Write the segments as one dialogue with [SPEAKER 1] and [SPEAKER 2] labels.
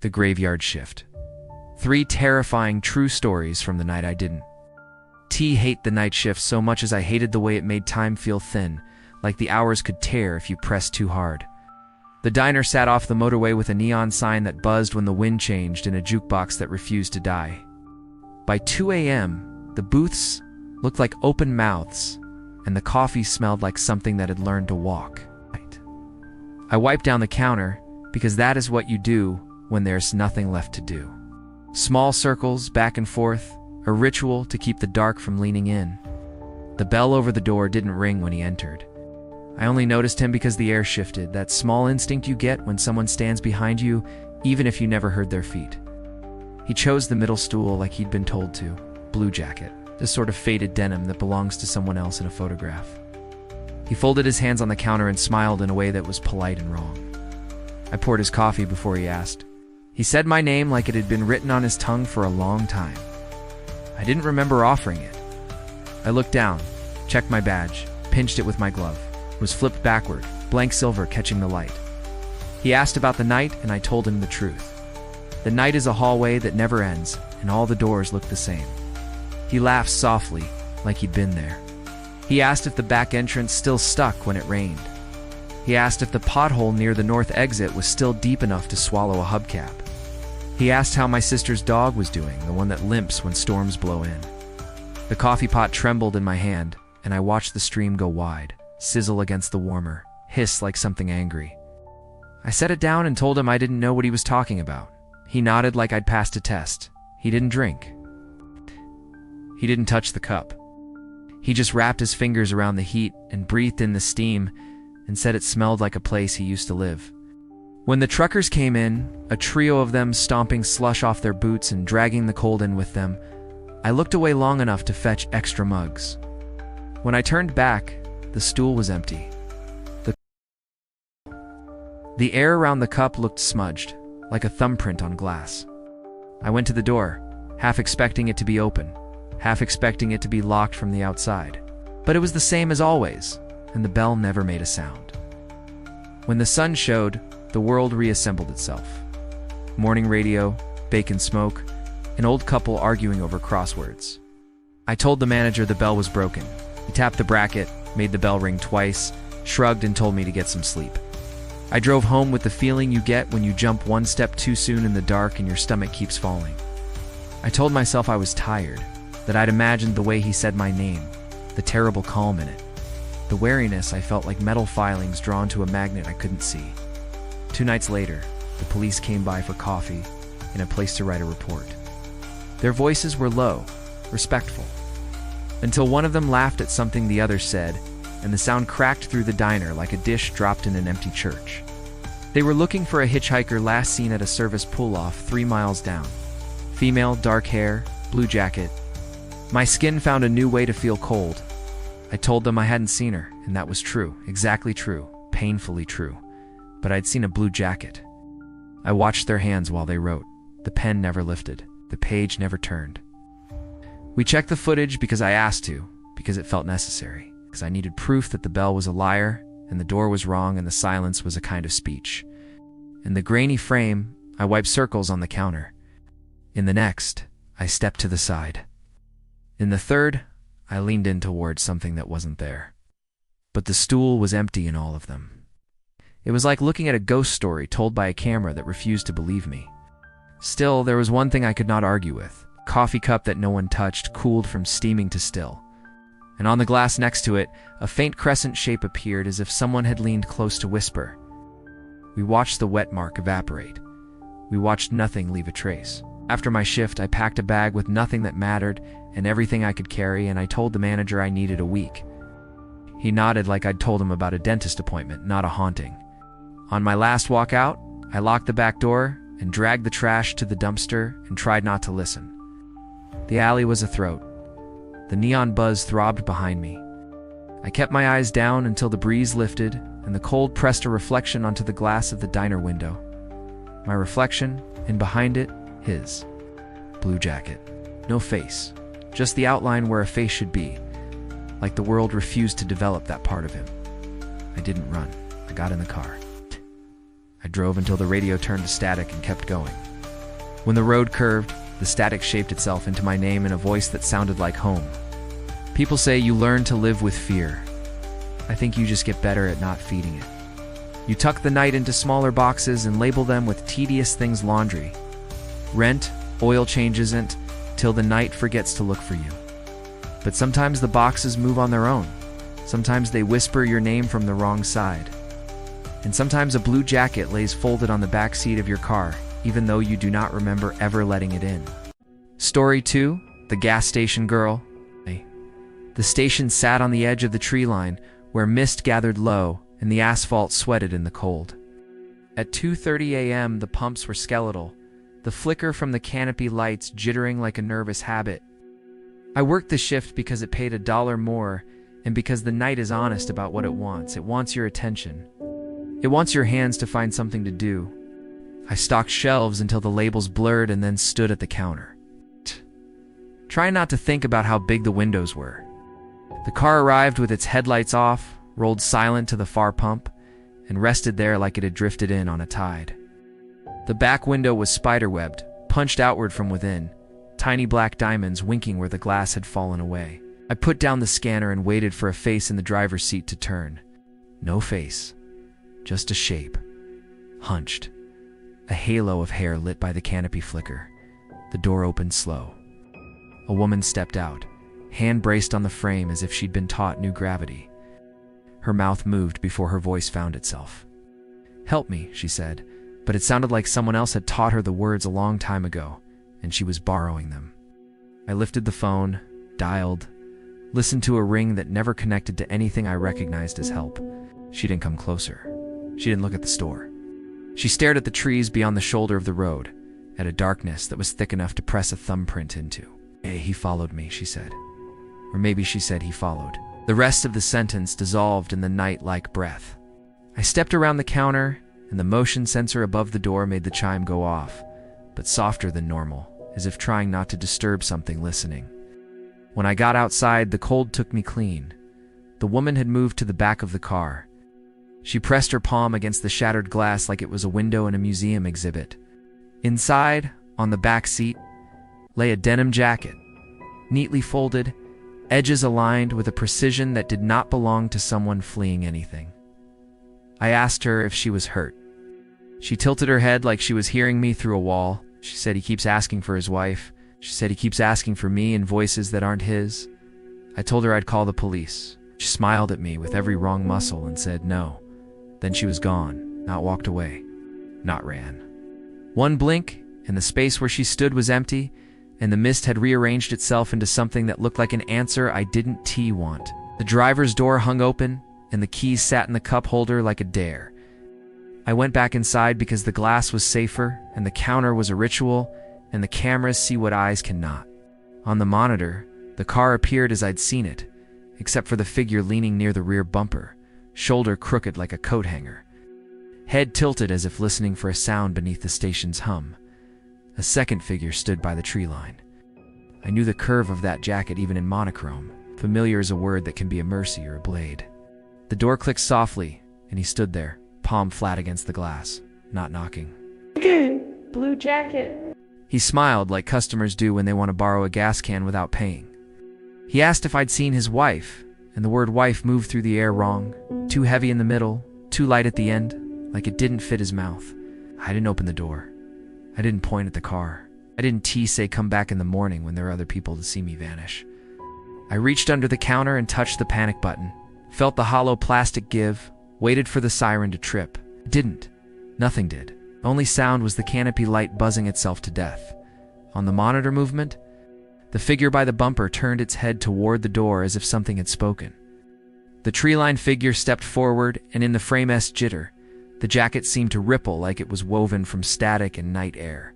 [SPEAKER 1] The Graveyard Shift. 3 terrifying true stories from the night I didn't. Hate the night shift so much as I hated the way it made time feel thin, like the hours could tear if you pressed too hard. The diner sat off the motorway with a neon sign that buzzed when the wind changed and a jukebox that refused to die. By 2 a.m., the booths looked like open mouths, and the coffee smelled like something that had learned to walk. I wiped down the counter, because that is what you do when there's nothing left to do. Small circles, back and forth, a ritual to keep the dark from leaning in. The bell over the door didn't ring when he entered. I only noticed him because the air shifted, that small instinct you get when someone stands behind you, even if you never heard their feet. He chose the middle stool like he'd been told to. Blue jacket, this sort of faded denim that belongs to someone else in a photograph. He folded his hands on the counter and smiled in a way that was polite and wrong. I poured his coffee before he asked. He said my name like it had been written on his tongue for a long time. I didn't remember offering it. I looked down, checked my badge, pinched it with my glove. It was flipped backward, blank silver catching the light. He asked about the night, and I told him the truth. The night is a hallway that never ends, and all the doors look the same. He laughed softly, like he'd been there. He asked if the back entrance still stuck when it rained. He asked if the pothole near the north exit was still deep enough to swallow a hubcap. He asked how my sister's dog was doing, the one that limps when storms blow in. The coffee pot trembled in my hand, and I watched the stream go wide, sizzle against the warmer, hiss like something angry. I set it down and told him I didn't know what he was talking about. He nodded like I'd passed a test. He didn't drink. He didn't touch the cup. He just wrapped his fingers around the heat and breathed in the steam and said it smelled like a place he used to live. When the truckers came in, a trio of them stomping slush off their boots and dragging the cold in with them, I looked away long enough to fetch extra mugs. When I turned back, the stool was empty. The air around the cup looked smudged, like a thumbprint on glass. I went to the door, half expecting it to be open, half expecting it to be locked from the outside. But it was the same as always, and the bell never made a sound. When the sun showed, the world reassembled itself. Morning radio, bacon smoke, an old couple arguing over crosswords. I told the manager the bell was broken. He tapped the bracket, made the bell ring twice, shrugged and told me to get some sleep. I drove home with the feeling you get when you jump one step too soon in the dark and your stomach keeps falling. I told myself I was tired, that I'd imagined the way he said my name, the terrible calm in it. The wariness I felt like metal filings drawn to a magnet I couldn't see. 2 nights later, the police came by for coffee and a place to write a report. Their voices were low, respectful, until one of them laughed at something the other said, and the sound cracked through the diner like a dish dropped in an empty church. They were looking for a hitchhiker last seen at a service pull-off 3 miles down. Female, dark hair, blue jacket. My skin found a new way to feel cold. I told them I hadn't seen her, and that was true, exactly true, painfully true. But I'd seen a blue jacket. I watched their hands while they wrote. The pen never lifted. The page never turned. We checked the footage because I asked to, because it felt necessary, because I needed proof that the bell was a liar, and the door was wrong, and the silence was a kind of speech. In the grainy frame, I wiped circles on the counter. In the next, I stepped to the side. In the third, I leaned in towards something that wasn't there. But the stool was empty in all of them. It was like looking at a ghost story told by a camera that refused to believe me. Still, there was one thing I could not argue with. Coffee cup that no one touched, cooled from steaming to still. And on the glass next to it, a faint crescent shape appeared as if someone had leaned close to whisper. We watched the wet mark evaporate. We watched nothing leave a trace. After my shift, I packed a bag with nothing that mattered and everything I could carry, and I told the manager I needed a week. He nodded like I'd told him about a dentist appointment, not a haunting. On my last walk out, I locked the back door and dragged the trash to the dumpster and tried not to listen. The alley was athroat. The neon buzz throbbed behind me. I kept my eyes down until the breeze lifted and the cold pressed a reflection onto the glass of the diner window. My reflection, and behind it, his. Blue jacket. No face. Just the outline where a face should be. Like the world refused to develop that part of him. I didn't run. I got in the car. I drove until the radio turned to static and kept going. When the road curved, the static shaped itself into my name in a voice that sounded like home. People say you learn to live with fear. I think you just get better at not feeding it. You tuck the night into smaller boxes and label them with tedious things: laundry, rent, oil changes, and till the night forgets to look for you. But sometimes the boxes move on their own. Sometimes they whisper your name from the wrong side. And sometimes a blue jacket lays folded on the back seat of your car, even though you do not remember ever letting it in. Story 2, The Gas Station Girl. The station sat on the edge of the tree line, where mist gathered low and the asphalt sweated in the cold. At 2:30 a.m., the pumps were skeletal, the flicker from the canopy lights jittering like a nervous habit. I worked the shift because it paid $1 more, and because the night is honest about what it wants. It wants your attention. It wants your hands to find something to do. I stocked shelves until the labels blurred and then stood at the counter. Try not to think about how big the windows were. The car arrived with its headlights off, rolled silent to the far pump, and rested there like it had drifted in on a tide. The back window was spiderwebbed, punched outward from within, tiny black diamonds winking where the glass had fallen away. I put down the scanner and waited for a face in the driver's seat to turn. No face, just a shape, hunched, a halo of hair lit by the canopy flicker. The door opened slow. A woman stepped out, hand braced on the frame as if she'd been taught new gravity. Her mouth moved before her voice found itself. "Help me," she said, but it sounded like someone else had taught her the words a long time ago, and she was borrowing them. I lifted the phone, dialed, listened to a ring that never connected to anything I recognized as help. She didn't come closer. She didn't look at the store. She stared at the trees beyond the shoulder of the road, at a darkness that was thick enough to press a thumbprint into. "Hey, he followed me," she said. Or maybe she said he followed. The rest of the sentence dissolved in the night like breath. I stepped around the counter, and the motion sensor above the door made the chime go off, but softer than normal, as if trying not to disturb something listening. When I got outside, the cold took me clean. The woman had moved to the back of the car. She pressed her palm against the shattered glass like it was a window in a museum exhibit. Inside, on the back seat, lay a denim jacket, neatly folded, edges aligned with a precision that did not belong to someone fleeing anything. I asked her if she was hurt. She tilted her head like she was hearing me through a wall. She said he keeps asking for his wife. She said he keeps asking for me in voices that aren't his. I told her I'd call the police. She smiled at me with every wrong muscle and said no. Then she was gone, not walked away, not ran. One blink, and the space where she stood was empty, and the mist had rearranged itself into something that looked like an answer I didn't want. The driver's door hung open, and the keys sat in the cup holder like a dare. I went back inside because the glass was safer, and the counter was a ritual, and the cameras see what eyes cannot. On the monitor, the car appeared as I'd seen it, except for the figure leaning near the rear bumper, shoulder crooked like a coat hanger, head tilted as if listening for a sound beneath the station's hum. A second figure stood by the tree line. I knew the curve of that jacket even in monochrome. Familiar is a word that can be a mercy or a blade. The door clicked softly, and he stood there, palm flat against the glass, not knocking.
[SPEAKER 2] Blue jacket.
[SPEAKER 1] He smiled like customers do when they want to borrow a gas can without paying. He asked if I'd seen his wife, and the word wife moved through the air wrong, too heavy in the middle, too light at the end, like it didn't fit his mouth. I didn't open the door. I didn't point at the car. I didn't say come back in the morning when there are other people to see me vanish. I reached under the counter and touched the panic button, felt the hollow plastic give, waited for the siren to trip. It didn't. Nothing did. Only sound was the canopy light buzzing itself to death. On the monitor movement, the figure by the bumper turned its head toward the door as if something had spoken. The tree-line figure stepped forward, and in the frame-esque jitter, the jacket seemed to ripple like it was woven from static and night air.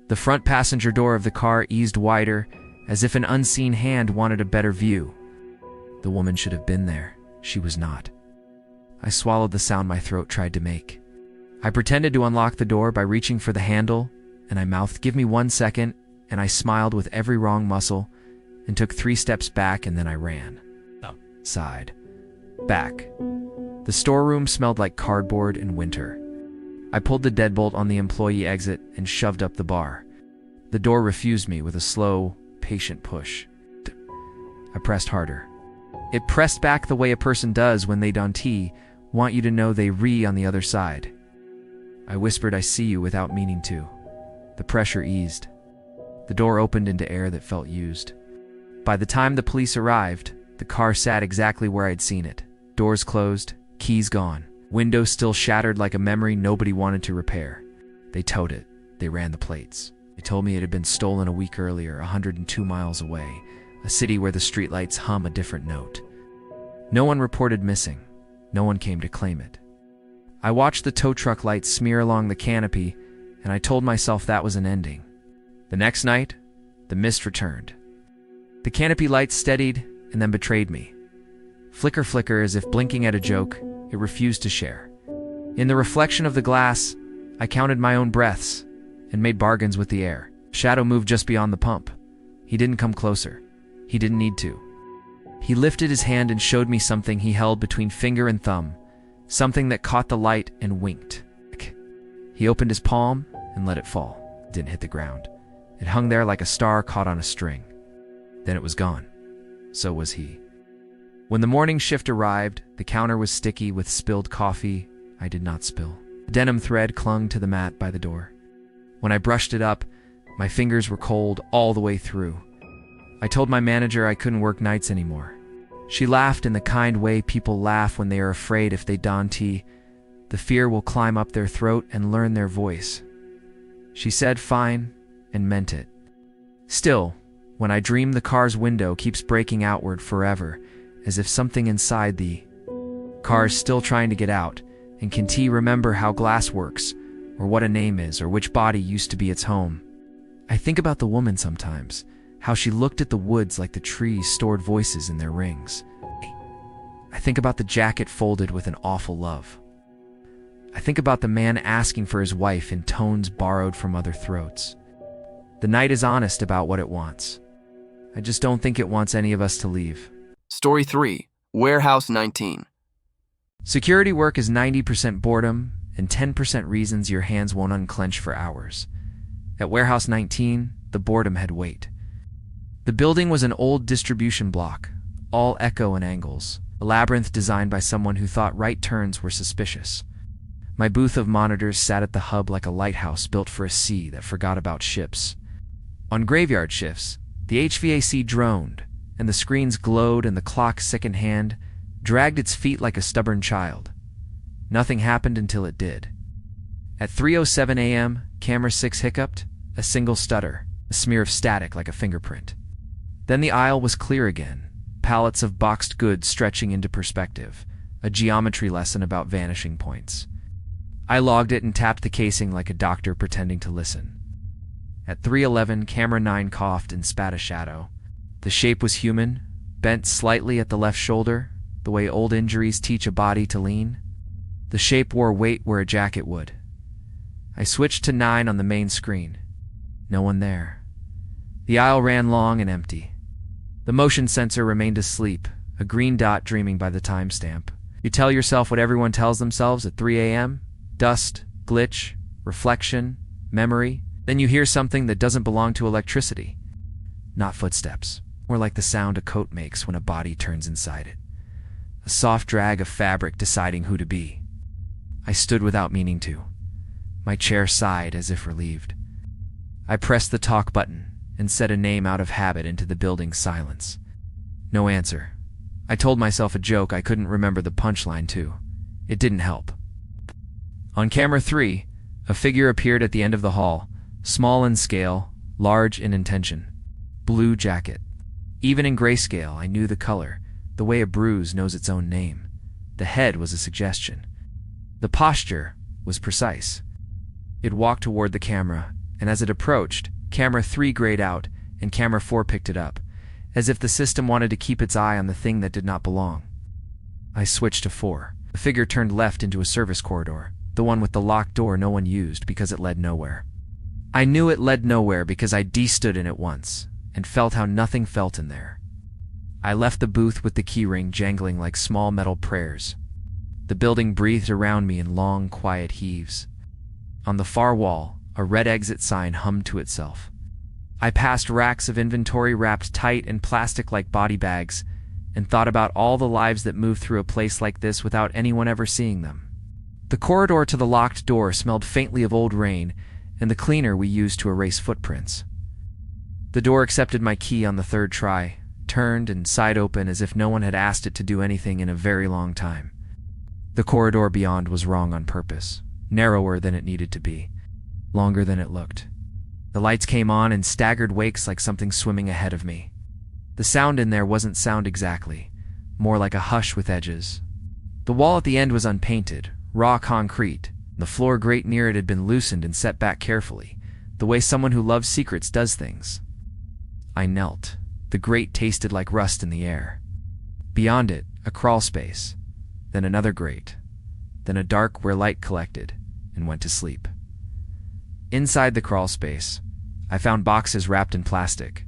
[SPEAKER 1] The front passenger door of the car eased wider, as if an unseen hand wanted a better view. The woman should have been there. She was not. I swallowed the sound my throat tried to make. I pretended to unlock the door by reaching for the handle, and I mouthed, "Give me 1 second," and I smiled with every wrong muscle, and took 3 steps back, and then I ran. Side. Back. The storeroom smelled like cardboard and winter. I pulled the deadbolt on the employee exit and shoved up the bar. The door refused me with a slow, patient push. I pressed harder. It pressed back the way a person does when they don't want you to know they on the other side. I whispered, "I see you," without meaning to. The pressure eased. The door opened into air that felt used. By the time the police arrived, the car sat exactly where I'd seen it. Doors closed, keys gone, windows still shattered like a memory nobody wanted to repair. They towed it. They ran the plates. They told me it had been stolen a week earlier, 102 miles away, a city where the streetlights hum a different note. No one reported missing. No one came to claim it. I watched the tow truck lights smear along the canopy, and I told myself that was an ending. The next night, the mist returned. The canopy lights steadied and then betrayed me. Flicker, flicker, as if blinking at a joke, it refused to share. In the reflection of the glass, I counted my own breaths and made bargains with the air. Shadow moved just beyond the pump. He didn't come closer. He didn't need to. He lifted his hand and showed me something he held between finger and thumb, something that caught the light and winked. He opened his palm and let it fall. It didn't hit the ground. It hung there like a star caught on a string. Then it was gone. So was he. When the morning shift arrived, the counter was sticky with spilled coffee I did not spill. The denim thread clung to the mat by the door. When I brushed it up, my fingers were cold all the way through. I told my manager I couldn't work nights anymore. She laughed in the kind way people laugh when they are afraid if they don't, the fear will climb up their throat and learn their voice. She said fine and meant it. Still, when I dream the car's window keeps breaking outward forever, as if something inside the car is still trying to get out, and can remember how glass works, or what a name is, or which body used to be its home. I think about the woman sometimes, how she looked at the woods like the trees stored voices in their rings. I think about the jacket folded with an awful love. I think about the man asking for his wife in tones borrowed from other throats. The night is honest about what it wants. I just don't think it wants any of us to leave.
[SPEAKER 3] Story 3, Warehouse 19.
[SPEAKER 1] Security work is 90% boredom and 10% reasons your hands won't unclench for hours. At Warehouse 19, the boredom had weight. The building was an old distribution block, all echo and angles, a labyrinth designed by someone who thought right turns were suspicious. My booth of monitors sat at the hub like a lighthouse built for a sea that forgot about ships. On graveyard shifts, the HVAC droned, and the screens glowed, and the clock, second hand, dragged its feet like a stubborn child. Nothing happened until it did. At 3:07 a.m., camera 6 hiccuped, a single stutter, a smear of static like a fingerprint. Then the aisle was clear again, pallets of boxed goods stretching into perspective, a geometry lesson about vanishing points. I logged it and tapped the casing like a doctor pretending to listen. At 3:11, camera 9 coughed and spat a shadow. The shape was human, bent slightly at the left shoulder, the way old injuries teach a body to lean. The shape wore weight where a jacket would. I switched to 9 on the main screen. No one there. The aisle ran long and empty. The motion sensor remained asleep, a green dot dreaming by the timestamp. You tell yourself what everyone tells themselves at 3 a.m.? Dust, glitch, reflection, memory. Then you hear something that doesn't belong to electricity. Not footsteps, more like the sound a coat makes when a body turns inside it. A soft drag of fabric deciding who to be. I stood without meaning to. My chair sighed as if relieved. I pressed the talk button and said a name out of habit into the building's silence. No answer. I told myself a joke I couldn't remember the punchline to. It didn't help. On camera 3, a figure appeared at the end of the hall, small in scale, large in intention. Blue jacket. Even in grayscale, I knew the color, the way a bruise knows its own name. The head was a suggestion. The posture was precise. It walked toward the camera, and as it approached, camera 3 grayed out, and camera 4 picked it up, as if the system wanted to keep its eye on the thing that did not belong. I switched to 4. The figure turned left into a service corridor, the one with the locked door no one used because it led nowhere. I knew it led nowhere because I de-stood in it once, and felt how nothing felt in there. I left the booth with the keyring jangling like small metal prayers. The building breathed around me in long, quiet heaves. On the far wall, a red exit sign hummed to itself. I passed racks of inventory wrapped tight in plastic like body bags and thought about all the lives that move through a place like this without anyone ever seeing them. The corridor to the locked door smelled faintly of old rain and the cleaner we used to erase footprints. The door accepted my key on the third try, turned and sighed open as if no one had asked it to do anything in a very long time. The corridor beyond was wrong on purpose, narrower than it needed to be, longer than it looked. The lights came on in staggered wakes like something swimming ahead of me. The sound in there wasn't sound exactly, more like a hush with edges. The wall at the end was unpainted, raw concrete. The floor grate near it had been loosened and set back carefully, the way someone who loves secrets does things. I knelt. The grate tasted like rust in the air. Beyond it, a crawl space, then another grate, then a dark where light collected and went to sleep. Inside the crawl space, I found boxes wrapped in plastic.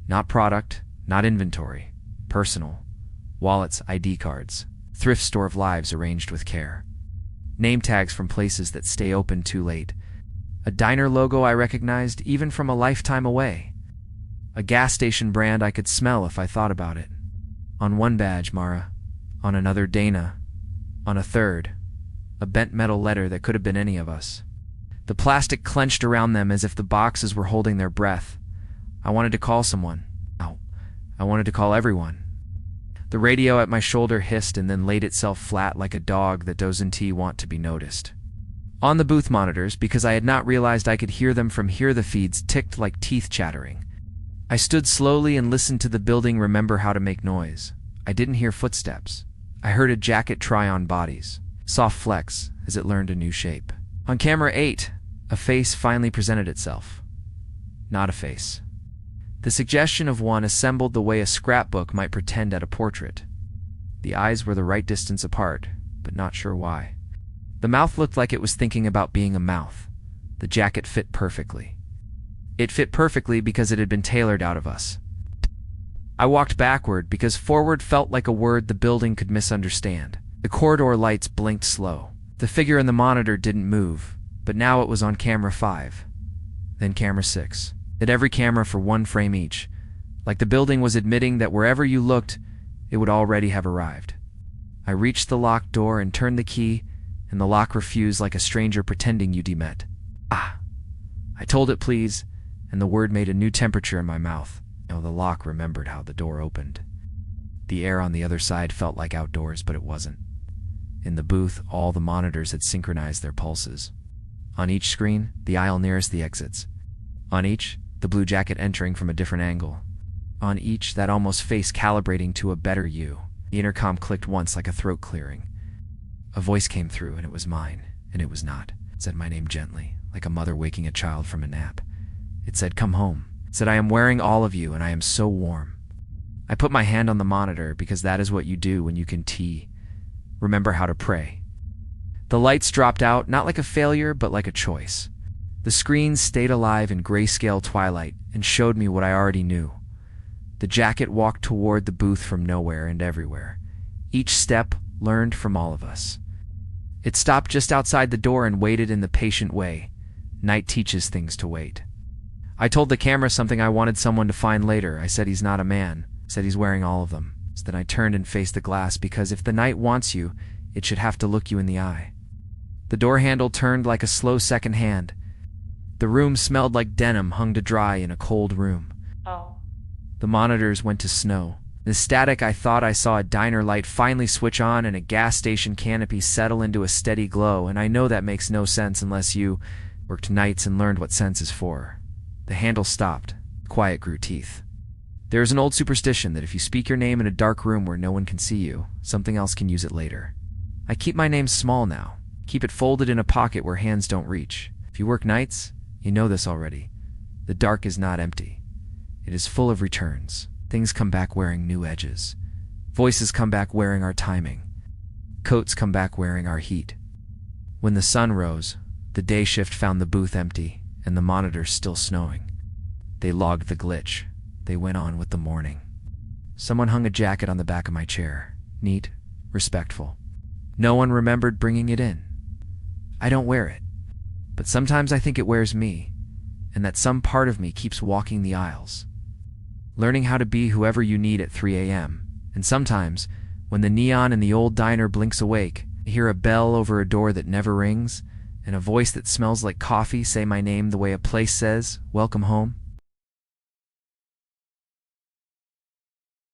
[SPEAKER 1] Not product, not inventory, personal. Wallets, ID cards, thrift store of lives arranged with care. Name tags from places that stay open too late. A diner logo I recognized even from a lifetime away. A gas station brand I could smell if I thought about it. On one badge, Mara. On another, Dana. On a third, a bent metal letter that could have been any of us. The plastic clenched around them as if the boxes were holding their breath. I wanted to call someone. No, I wanted to call everyone. The radio at my shoulder hissed and then laid itself flat like a dog that doesn't want to be noticed. On the booth monitors, because I had not realized I could hear them from here, the feeds ticked like teeth chattering. I stood slowly and listened to the building remember how to make noise. I didn't hear footsteps. I heard a jacket try on bodies. Soft flex as it learned a new shape. On camera 8, a face finally presented itself. Not a face. The suggestion of one assembled the way a scrapbook might pretend at a portrait. The eyes were the right distance apart, but not sure why. The mouth looked like it was thinking about being a mouth. The jacket fit perfectly. It fit perfectly because it had been tailored out of us. I walked backward because forward felt like a word the building could misunderstand. The corridor lights blinked slow. The figure in the monitor didn't move, but now it was on camera 5, then camera 6. At every camera for one frame each, like the building was admitting that wherever you looked, it would already have arrived. I reached the locked door and turned the key, and the lock refused like a stranger pretending you'd met. Ah! I told it please, and the word made a new temperature in my mouth. The lock remembered how the door opened. The air on the other side felt like outdoors, but it wasn't. In the booth, all the monitors had synchronized their pulses. On each screen, the aisle nearest the exits. On each, the blue jacket entering from a different angle. On each, that almost face calibrating to a better you. The intercom clicked once like a throat clearing. A voice came through, and it was mine, and it was not. It said my name gently, like a mother waking a child from a nap. It said, "Come home." It said, "I am wearing all of you, and I am so warm." I put my hand on the monitor because that is what you do when you can remember how to pray. The lights dropped out, not like a failure, but like a choice. The screens stayed alive in grayscale twilight and showed me what I already knew. The jacket walked toward the booth from nowhere and everywhere. Each step learned from all of us. It stopped just outside the door and waited in the patient way. Night teaches things to wait. I told the camera something I wanted someone to find later. I said he's not a man. I said he's wearing all of them. So then I turned and faced the glass because if the night wants you, it should have to look you in the eye. The door handle turned like a slow second hand. The room smelled like denim hung to dry in a cold room.
[SPEAKER 2] Oh.
[SPEAKER 1] The monitors went to snow. The static I thought I saw a diner light finally switch on and a gas station canopy settle into a steady glow, and I know that makes no sense unless you worked nights and learned what sense is for. The handle stopped. Quiet grew teeth. There is an old superstition that if you speak your name in a dark room where no one can see you, something else can use it later. I keep my name small now. Keep it folded in a pocket where hands don't reach. If you work nights, you know this already. The dark is not empty. It is full of returns. Things come back wearing new edges. Voices come back wearing our timing. Coats come back wearing our heat. When the sun rose, the day shift found the booth empty and the monitors still snowing. They logged the glitch. They went on with the morning. Someone hung a jacket on the back of my chair. Neat, respectful. No one remembered bringing it in. I don't wear it. But sometimes I think it wears me, and that some part of me keeps walking the aisles, learning how to be whoever you need at 3 a.m. And sometimes, when the neon in the old diner blinks awake, I hear a bell over a door that never rings, and a voice that smells like coffee say my name the way a place says, "Welcome home."